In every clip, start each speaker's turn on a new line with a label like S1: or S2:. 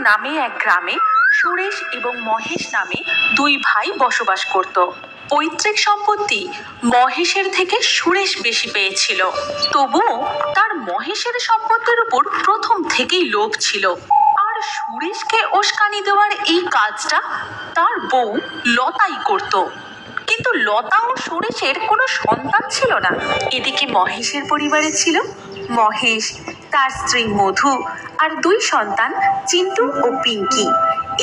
S1: নামে এক গ্রামে সুরেশ এবং মহেশ নামে দুই ভাই বসবাস করত। পৈতৃক সম্পত্তি মহেশের থেকে সুরেশ বেশি পেয়েছিল, তবুও তার মহেশের সম্পত্তির উপর প্রথম থেকেই লোভ ছিল। আর সুরেশকে উস্কানি দেওয়ার এই কাজটা তার বউ লতাই করত। কিন্তু লতা ও সুরেশের কোনো সন্তান ছিল না। এদিকে মহেশের পরিবারে ছিল মহেশ, তার স্ত্রী মধু আর দুই সন্তান চিন্টু ও পিঙ্কি।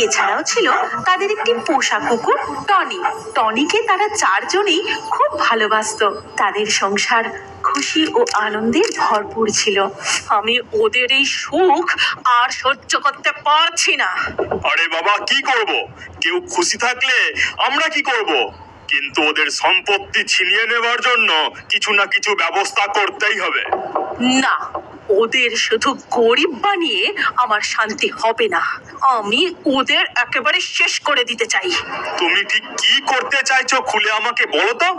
S1: এছাড়াও ছিল তাদের একটি পোষা কুকুর টনি। টনিকে তারা চারজনেই খুব ভালোবাসতো। তাদের সংসার খুশি ও আনন্দে ভরপুর ছিল। আমি ওদের এই সুখ আর সহ্য করতে পারছি না।
S2: আরে বাবা, কি করব? কেউ খুশি থাকলে আমরা কি করব? কিন্তু ওদের সম্পত্তি ছিনিয়ে নেওয়ার জন্য কিছু না কিছু ব্যবস্থা করতেই হবে।
S1: না, ওদের শুধু গরিব বানিয়ে আমার শান্তি হবে না। আমি ওদের একেবারে শেষ করে দিতে চাই।
S2: তুমি ঠিক কি করতে চাইছো খুলে আমাকে বলো তো।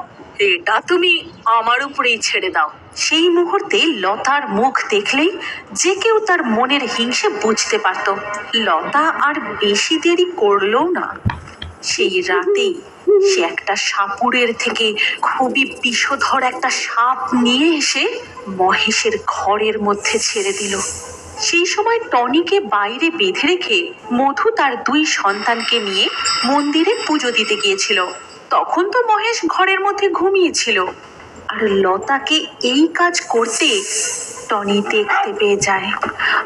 S1: এটা তুমি আমার উপরেই ছেড়ে দাও। সেই মুহূর্তে লতার মুখ দেখলেই যে কেউ তার মনের হিংসে বুঝতে পারত। লতা আর বেশি দেরি করলো না। সেই রাতেই সে একটা সাপুড়ের থেকে খুবই বিষধর একটা সাপ নিয়ে এসে মহেশের ঘরের মধ্যে ছেড়ে দিল। সেই সময় টনিকে বাইরে বেঁধে রেখে মধু তার দুই সন্তানকে নিয়ে মন্দিরে পুজো দিতে গিয়েছিল। তখন তো মহেশ ঘরের মধ্যে ঘুমিয়েছিল। আর লতাকে এই কাজ করতে টনি দেখতে পেয়ে যায়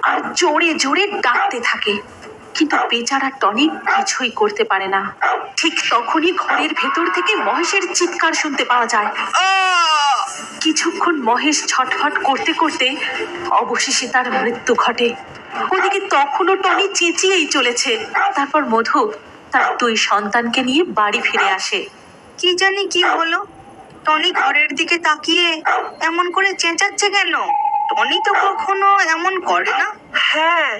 S1: আর জোরে জোরে ডাকতে থাকে, কিন্তু বেচারা টনি কিছুই করতে পারে না। ঠিক তখনই ঘরের ভেতর থেকে মহেশের চিৎকার শুনতে পাওয়া যায়। কিছুক্ষণ মহেশ ছটফট করতে করতে অবশেষে তার মৃত্যু ঘটে। ওদিকে তখনও টনি চেঁচিয়েই চলেছে। তারপর মধু তার দুই সন্তানকে নিয়ে বাড়ি ফিরে আসে।
S3: কি জানি কি হলো, টনি ঘরের দিকে তাকিয়ে এমন করে চেঁচাচ্ছে কেন? টনি তো কখনো এমন করে না।
S4: হ্যাঁ,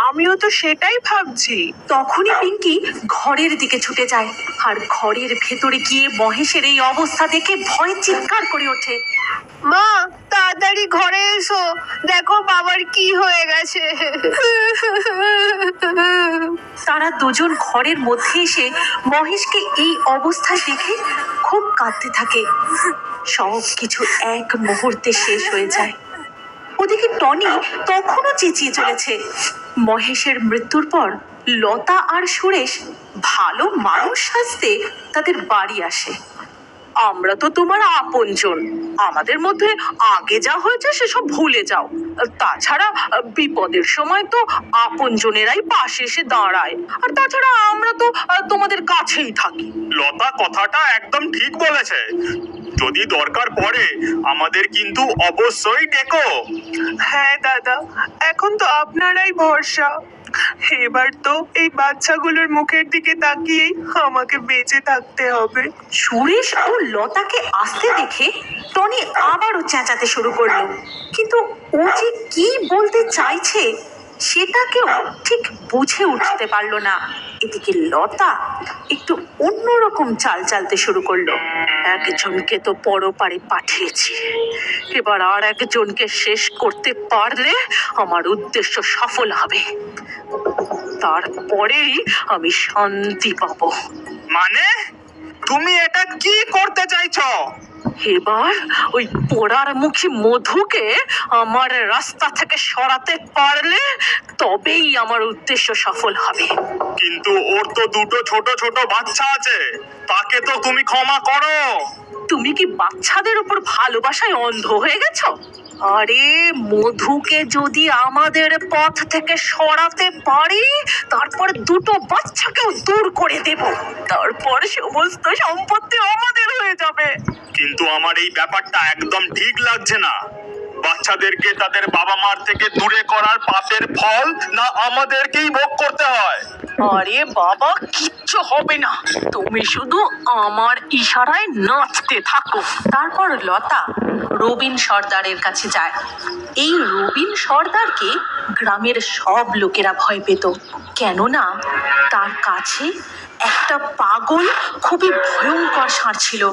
S4: আমিও তো সেটাই ভাবছি।
S1: তখনই পিঙ্কি ঘরের দিকে ছুটে যায় আর ঘরের ভেতরে গিয়ে মহেশের এই অবস্থা দেখে ভয়ে চিৎকার করে ওঠে।
S3: মা, তাড়াতাড়ি ঘরে এসো, দেখো বাবার কি হয়ে গেছে।
S1: তারা দুজন ঘরের মধ্যে এসে মহেশকে এই অবস্থায় দেখে খুব কাঁদতে থাকে। সব কিছু এক মুহূর্তে শেষ হয়ে যায়। ওদিকে টনি তখনও চেঁচিয়ে চলেছে। মহেশের মৃত্যুর পর লতা আর সুরেশ ভালো মানুষ সাজতে তাদের বাড়ি আসে। আমরা তো তোমার আপনজন, আমাদের মধ্যে আগে যা হয়েছে সেসব ভুলে যাও। তাছাড়া বিপদের সময় তো আপনজনেরাই পাশে এসে দাঁড়ায়। আর তাছাড়া আমরা তো তোমাদের কাছেই থাকি।
S2: লতা কথাটা একদম ঠিক বলেছে। যদি দরকার পড়ে আমাদের কিন্তু অবশ্যই ডেকো।
S4: হ্যাঁ দাদা, এখন তো আপনারাই ভরসা। এবার তো এই বাচ্চাগুলোর মুখের দিকে তাকিয়েই আমাকে বেঁচে থাকতে হবে।
S1: সুরেশ ও লতাকে আসতে দেখে টনি আবারও চেঁচাতে শুরু করলো, কিন্তু ও যে কি বলতে চাইছে সেটা কেউ ঠিক বুঝে উঠতে পারলো না। এদিকে লতা একটু অন্যরকম চাল চালতে শুরু করলো। একজনকে তো পরপারে পাঠিয়েছি, এবার আর একজনকে শেষ করতে পারলে আমার উদ্দেশ্য সফল হবে। তারপরেই আমি শান্তি পাবো।
S2: মানে তুমি এটা কি করতে চাইছো?
S1: এবার ওই পোড়ার মুখী মধুকে আমার রাস্তা থেকে সরাতে পারলে তবেই আমার উদ্দেশ্য সফল হবে।
S2: কিন্তু ওর তো দুটো ছোট ছোট বাচ্চা আছে, তাকে তো তুমি ক্ষমা করো।
S1: তুমি কি বাচ্চাদের উপর ভালোবাসায় অন্ধ হয়ে গেছো? আরে মধুকে যদি আমাদের পথ থেকে সরাতে পারি, তারপর দুটো বাচ্চাকেও দূর করে দেব। তারপর সমস্ত সম্পত্তি আমাদের হয়ে যাবে।
S2: কিন্তু আমার এই ব্যাপারটা একদম ঠিক লাগছে না। বাচ্চাদেরকে তাদের বাবা মার থেকে দূরে করার পাপের ফল না আমাদেরকেই ভোগ করতে হয়?
S1: আরে বাবা, কিচ্ছু হবে না, তুমি শুধু আমার ইশারায় নাচতে থাকো। তারপর লতা রবিন সর্দারের কাছে যায়। এই রবিন সর্দারকে গ্রামের সব লোকেরা ভয় পেত, কেননা তার কাছে একটা পাগল খুবই ভয়ঙ্কর ষাঁড় ছিল।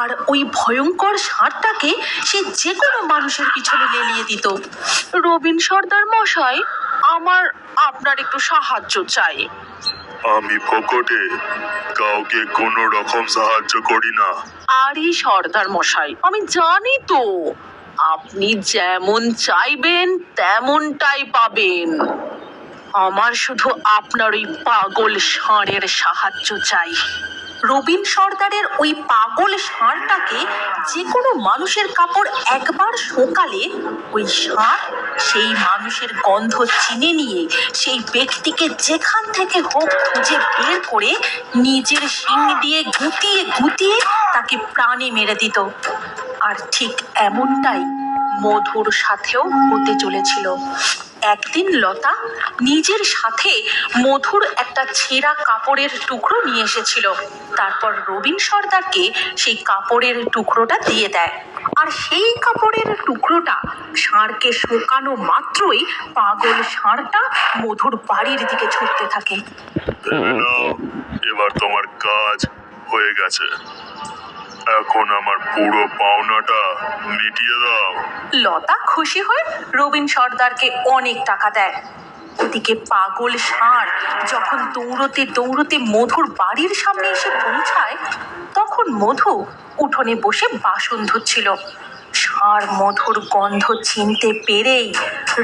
S1: আর ওই ভয়ঙ্কর ষাঁড়টাকে সে যে কোনো মানুষের পিছনে লেলিয়ে দিত। রবিন সর্দার মশাই, আমার আপনার একটু সাহায্য চাই।
S2: আমি ফোকটে কাউকে কোনো রকম সাহায্য করি না।
S1: আরে সর্দার মশাই, আমি জানি তো আপনি যেমন চাইবেন তেমনটাই পাবেন। আমার শুধু আপনার ওই পাগল ষাঁড়ের সাহায্য চাই। রবিন সর্দারের ওই পাগল ষাঁড়টাকে যে কোনো মানুষের কাপড় একবার শোকালে ওই ষাঁড় সেই মানুষের গন্ধ চিনে নিয়ে সেই ব্যক্তিকে যেখান থেকে হোক খুঁজে বের করে নিজের শিং দিয়ে গুঁতিয়ে গুঁতিয়ে তাকে প্রাণে মেরে দিত। আর ঠিক এমনটাই মধুর সাথেও হতে চলেছিল। একদিন লতা নিজের সাথে মধুর একটা ছেঁড়া কাপড়ের টুকরো নিয়ে এসেছিল। তারপর রবিন সর্দারকে সেই কাপড়ের টুকরোটা দিয়ে দেয়। আর সেই কাপড়ের টুকরোটা ষাঁড়কে শোকানো মাত্রই পাগল ষাঁড়টা মধুর বাড়ির দিকে ছুটতে থাকে।
S2: নাও, এবার তোমার কাজ হয়ে গেছে। এখন আমার পুরো পাওনাটা মিটিয়ে দাও।
S1: লতা খুশি হয়ে রবিন সর্দারকে অনেক টাকা দেয়। ওদিকে পাগল ষাঁড় যখন দৌড়তে দৌড়তে মধুর বাড়ির সামনে এসে পৌঁছায়, তখন মধু উঠোনে বসে বাসন ধুচ্ছিল। ষাঁড় মধুর গন্ধ চিনতে পেরেই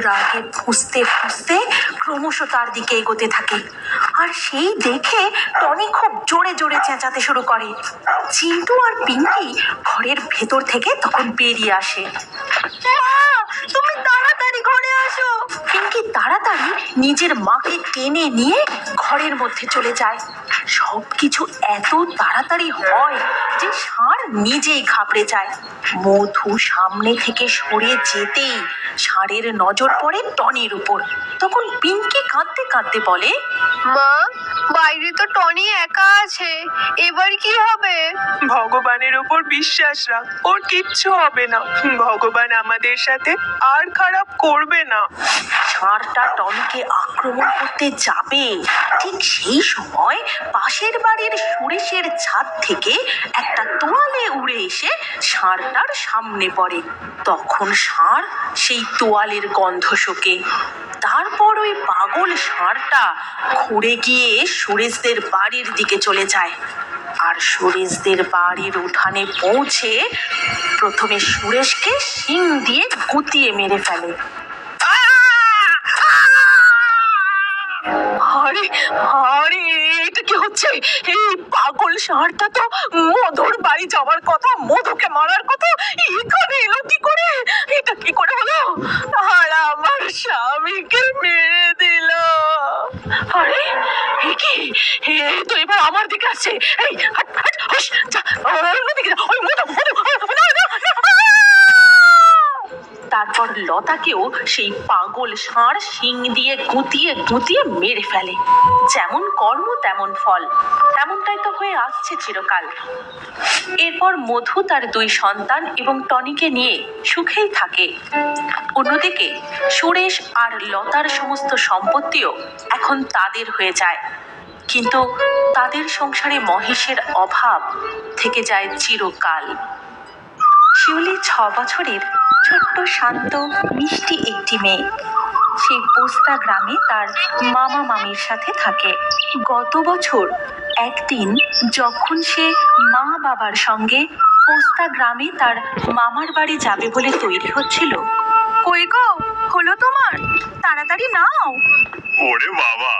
S1: রাগে ফুঁসতে ফুঁসতে ক্রমশ তার দিকে এগোতে থাকে। আর সেই দেখে টনি খুব জোরে জোরে চেঁচাতে শুরু করে। চিন্টু আর পিঙ্কি ঘরের ভেতর থেকে তখন বেরিয়ে আসে। তুমি তাড়াতাড়ি ঘরে আসো। পিঙ্কি তাড়াতাড়ি নিজের মাকে টেনে নিয়ে ঘরের মধ্যে চলে যায়। সবকিছু এত তাড়াতাড়ি হয় যে ষাঁড় নিজেই ঘাবড়ে যায়। মধু সামনে থেকে সরে যেতেই ষাঁড়ের নজর পড়ে টনির উপর। তখন পিঙ্কি কাঁদতে কাঁদতে বলে,
S5: মা, বাইরে তো টনি একা আছে, এবার কি হবে?
S4: ভগবানের ওপর বিশ্বাস রাখ, ওর কিচ্ছু হবে না। ভগবান আমাদের সাথে আর খারাপ করবে না।
S1: ষাঁড়টা টনিকে আক্রমণ করতে যাবে, ঠিক সেই সময় পাশের বাড়ির সুরেশের ছাদ থেকে একটা তোয়ালে উড়ে এসে ষাঁড়টার সামনে পড়ে। তখন ষাঁড় সেই তোয়ালের গন্ধ শোকে। তারপর ওই পাগল ষাঁড়টা ঘুরে গিয়ে সুরেশদের বাড়ির দিকে চলে যায়। আর সুরেশদের বাড়ির উঠানে পৌঁছে প্রথমে সুরেশকে শিং দিয়ে গুঁতিয়ে মেরে ফেলে। আরে আরে, এটা কি হচ্ছে? এই পাগল ষাঁড়টা তো মধুর বাড়ি যাওয়ার কথা, মধুকে মারার কথা, এখানে এলো কি করে? এটা কি করে হলো? আর আমার স্বামীকে মেরে দিল। আরে এ কি? এ তো এবার আমার দিকে আসছে। এই হাট হাট হুশ, যা অন্যদিকে যা। ওই মধু মধু, না, না, না। তারপর লতাকেও সেই পাগল ষাঁড় শিং দিয়ে গুঁতিয়ে গুঁতিয়ে মেরে ফেলে। যেমন কর্ম তেমন ফল, এমনটাই তো হয়ে আসছে চিরকাল। এরপর মধু তার দুই সন্তান এবং টনিকে নিয়ে সুখেই থাকে। অন্যদিকে সুরেশ আর লতার সমস্ত সম্পত্তিও এখন তাদের হয়ে যায়। কিন্তু তাদের সংসারে মহেশের অভাব থেকে যায় চিরকাল। শিউলি 6 বছরের ছোট্ট শান্ত মিষ্টি একটি মেয়ে। সে পোস্তা গ্রামে তার মামা মামির সাথে থাকে। গত বছর একদিন যখন সে মা বাবার সঙ্গে পোস্তা গ্রামে তার মামার বাড়ি যাবে বলে তৈরি হচ্ছিল,
S3: কই গো, হলো তোমার? তাড়াতাড়ি নাও।
S2: ওরে বাবা,